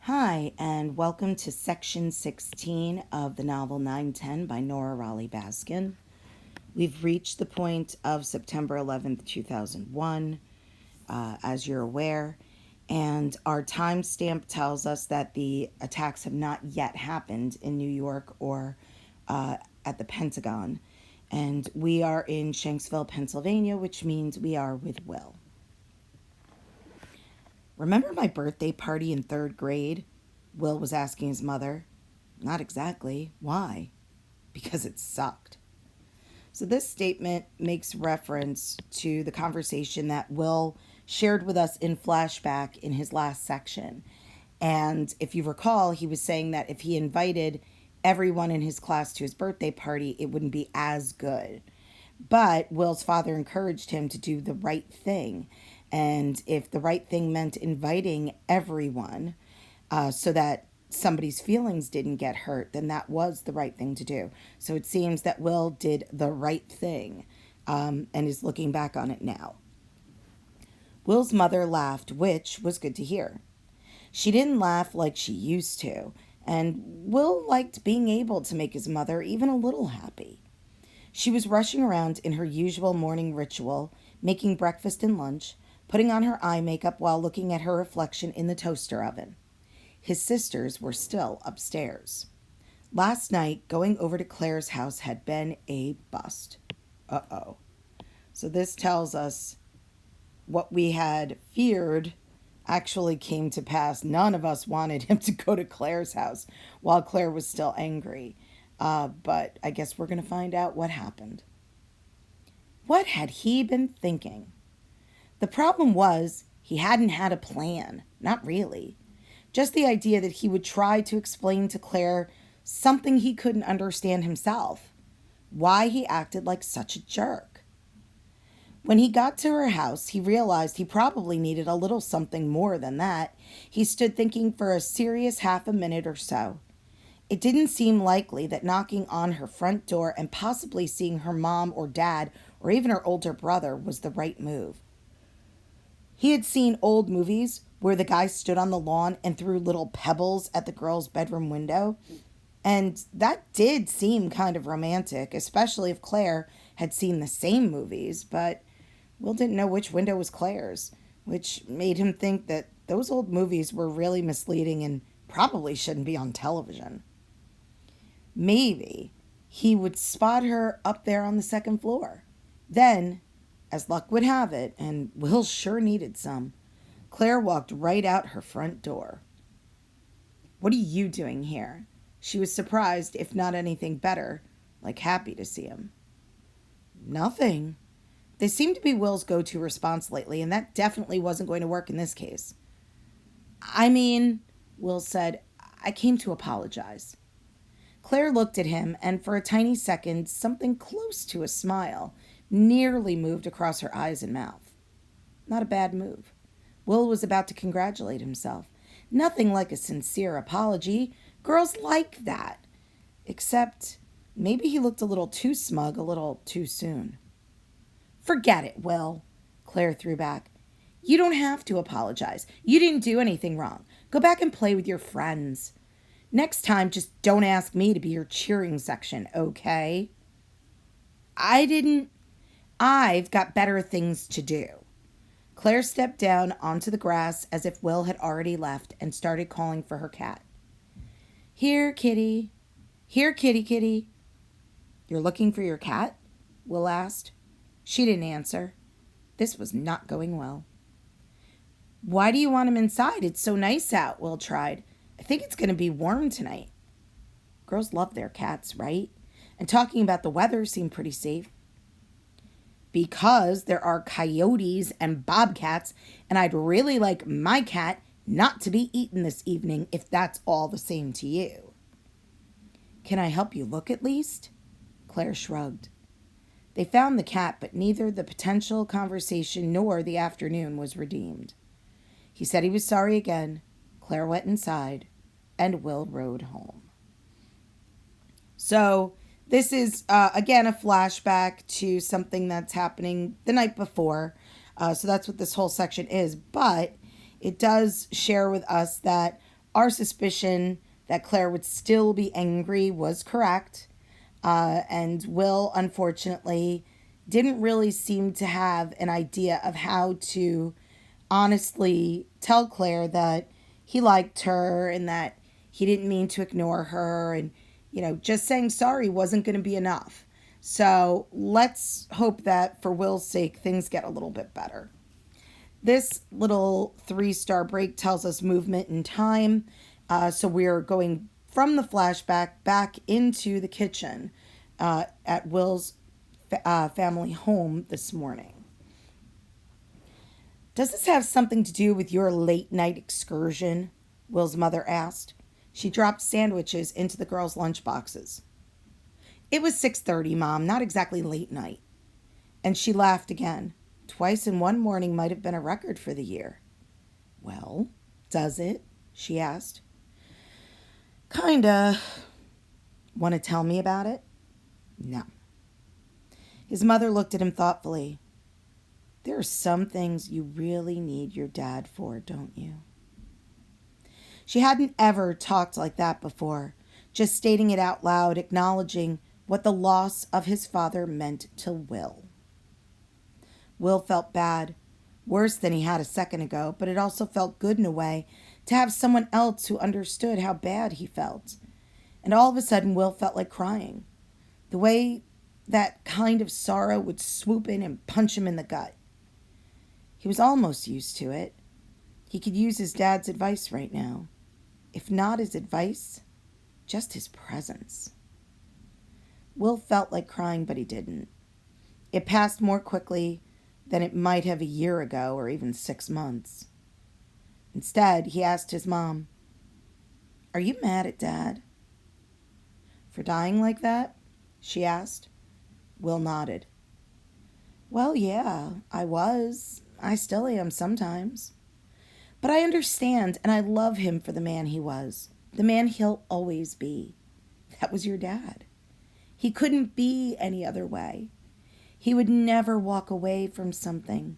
Hi, and welcome to section 16 of the novel 910 by Nora Raleigh Baskin. We've reached the point of September 11th, 2001, as you're aware, and our timestamp tells us that the attacks have not yet happened in New York or at the Pentagon. And we are in Shanksville, Pennsylvania, which means we are with Will. Remember my birthday party in third grade? Will was asking his mother. Not exactly. Why? Because it sucked. So this statement makes reference to the conversation that Will shared with us in flashback in his last section. And if you recall, he was saying that if he invited everyone in his class to his birthday party, it wouldn't be as good. But Will's father encouraged him to do the right thing. And if the right thing meant inviting everyone so that somebody's feelings didn't get hurt, then that was the right thing to do. So it seems that Will did the right thing and is looking back on it now. Will's mother laughed, which was good to hear. She didn't laugh like she used to, and Will liked being able to make his mother even a little happy. She was rushing around in her usual morning ritual, making breakfast and lunch, putting on her eye makeup while looking at her reflection in the toaster oven. His sisters were still upstairs. Last night, going over to Claire's house had been a bust. Uh-oh. So this tells us what we had feared actually came to pass. None of us wanted him to go to Claire's house while Claire was still angry. But I guess we're going to find out what happened. What had he been thinking? The problem was he hadn't had a plan. Not really. Just the idea that he would try to explain to Claire something he couldn't understand himself. Why he acted like such a jerk. When he got to her house, he realized he probably needed a little something more than that. He stood thinking for a serious half a minute or so. It didn't seem likely that knocking on her front door and possibly seeing her mom or dad or even her older brother was the right move. He had seen old movies where the guy stood on the lawn and threw little pebbles at the girl's bedroom window, and that did seem kind of romantic, especially if Claire had seen the same movies, but Will didn't know which window was Claire's, which made him think that those old movies were really misleading and probably shouldn't be on television. Maybe he would spot her up there on the second floor. Then, as luck would have it, and Will sure needed some, Claire walked right out her front door. "What are you doing here?" She was surprised, if not anything better, like happy to see him. "Nothing." This seemed to be Will's go-to response lately, and that definitely wasn't going to work in this case. Will said, "I came to apologize." Claire looked at him, and for a tiny second, something close to a smile nearly moved across her eyes and mouth. Not a bad move. Will was about to congratulate himself. Nothing like a sincere apology. Girls like that. Except maybe he looked a little too smug a little too soon. "Forget it, Will," Claire threw back. "You don't have to apologize. You didn't do anything wrong. Go back and play with your friends. Next time, just don't ask me to be your cheering section, okay?" I've got better things to do." Claire stepped down onto the grass as if Will had already left and started calling for her cat. "Here, kitty. Here, kitty, kitty." "You're looking for your cat?" Will asked. She didn't answer. This was not going well. "Why do you want him inside? It's so nice out," Will tried. "I think it's going to be warm tonight." Girls love their cats, right? And talking about the weather seemed pretty safe. "Because there are coyotes and bobcats, and I'd really like my cat not to be eaten this evening if that's all the same to you." "Can I help you look at least?" Claire shrugged. They found the cat, but neither the potential conversation nor the afternoon was redeemed. He said he was sorry again. Claire went inside, and Will rode home. So this is, again, a flashback to something that's happening the night before. So that's what this whole section is. But it does share with us that Our suspicion that Claire would still be angry was correct. And Will, unfortunately, didn't really seem to have an idea of how to honestly tell Claire that he liked her and that he didn't mean to ignore her. And, just saying sorry wasn't going to be enough. So let's hope that for Will's sake, things get a little bit better. This little 3-star break tells us movement in time. So we're going from the flashback back into the kitchen at Will's family home this morning. Does this have something to do with your late night excursion? Will's mother asked. She dropped sandwiches into the girls' lunchboxes. It was 6:30, Mom, not exactly late night. And she laughed again. Twice in one morning might have been a record for the year. Well, does it? She asked. Kinda. Want to tell me about it? No. His mother looked at him thoughtfully. There are some things you really need your dad for, don't you? She hadn't ever talked like that before, just stating it out loud, acknowledging what the loss of his father meant to Will. Will felt bad, worse than he had a second ago, but it also felt good in a way to have someone else who understood how bad he felt. And all of a sudden, Will felt like crying. The way that kind of sorrow would swoop in and punch him in the gut. He was almost used to it. He could use his dad's advice right now. If not his advice, just his presence. Will felt like crying, but he didn't. It passed more quickly than it might have a year ago or even 6 months. Instead, he asked his mom, Are you mad at Dad? For dying like that? She asked. Will nodded. Well, yeah, I was. I still am sometimes. But I understand, and I love him for the man he was, the man he'll always be. That was your dad. He couldn't be any other way. He would never walk away from something.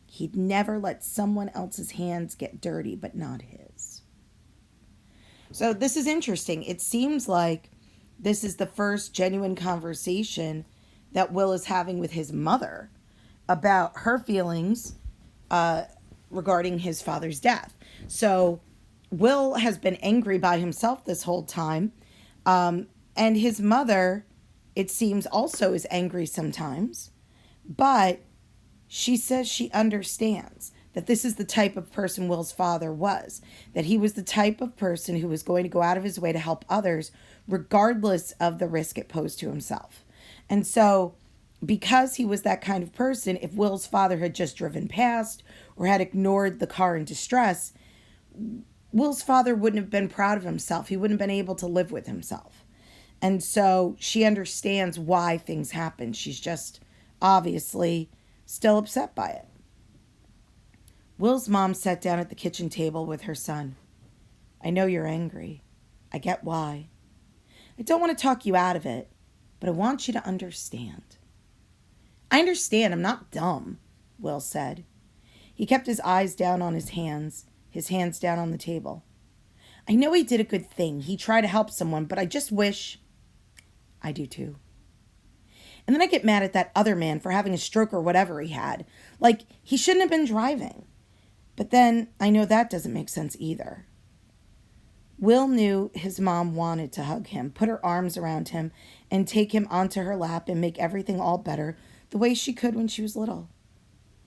He'd never let someone else's hands get dirty, but not his. So this is interesting. It seems like this is the first genuine conversation that Will is having with his mother about her feelings regarding his father's death. So Will has been angry by himself this whole time. And his mother, it seems, also is angry sometimes. But she says she understands that this is the type of person Will's father was, that he was the type of person who was going to go out of his way to help others, regardless of the risk it posed to himself. And so, because he was that kind of person, if Will's father had just driven past or had ignored the car in distress, Will's father wouldn't have been proud of himself. He wouldn't have been able to live with himself. And so she understands why things happen. She's just obviously still upset by it. Will's mom sat down at the kitchen table with her son. I know you're angry. I get why. I don't want to talk you out of it, but I want you to understand. I understand. I'm not dumb, Will said. He kept his eyes down on his hands down on the table. I know he did a good thing. He tried to help someone, but I just wish... I do too. And then I get mad at that other man for having a stroke or whatever he had. Like, he shouldn't have been driving. But then I know that doesn't make sense either. Will knew his mom wanted to hug him, put her arms around him, and take him onto her lap and make everything all better the way she could when she was little.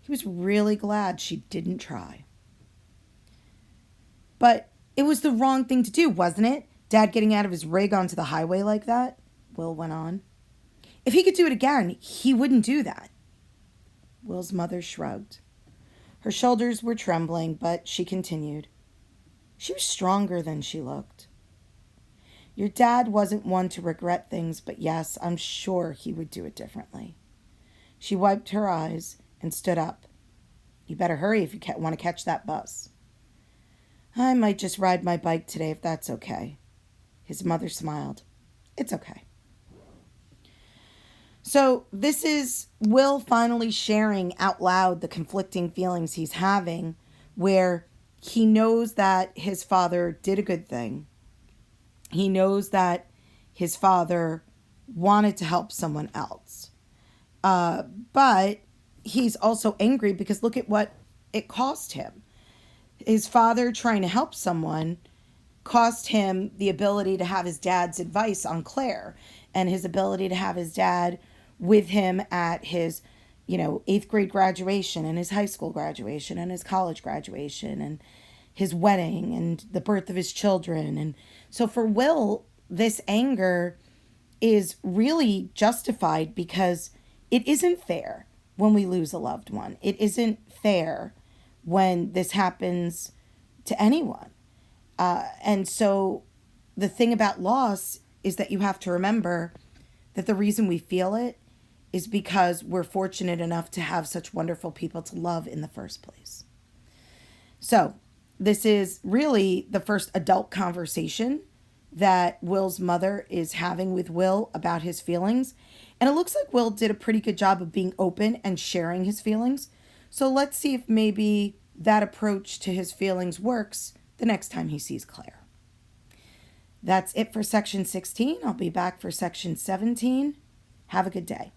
He was really glad she didn't try. But it was the wrong thing to do, wasn't it? Dad getting out of his rig onto the highway like that, Will went on. If he could do it again, he wouldn't do that. Will's mother shrugged. Her shoulders were trembling, but she continued. She was stronger than she looked. Your dad wasn't one to regret things, but yes, I'm sure he would do it differently. She wiped her eyes and stood up. You better hurry if you want to catch that bus. I might just ride my bike today if that's okay. His mother smiled. It's okay. So this is Will finally sharing out loud the conflicting feelings he's having, where he knows that his father did a good thing. He knows that his father wanted to help someone else. But he's also angry because look at what it cost him. His father trying to help someone cost him the ability to have his dad's advice on Claire, and his ability to have his dad with him at his, 8th grade graduation and his high school graduation and his college graduation and his wedding and the birth of his children. And so for Will, this anger is really justified because it isn't fair when we lose a loved one. It isn't fair when this happens to anyone. And so the thing about loss is that you have to remember that the reason we feel it is because we're fortunate enough to have such wonderful people to love in the first place. So this is really the first adult conversation that Will's mother is having with Will about his feelings. And it looks like Will did a pretty good job of being open and sharing his feelings. So let's see if maybe that approach to his feelings works the next time he sees Claire. That's it for section 16. I'll be back for section 17. Have a good day.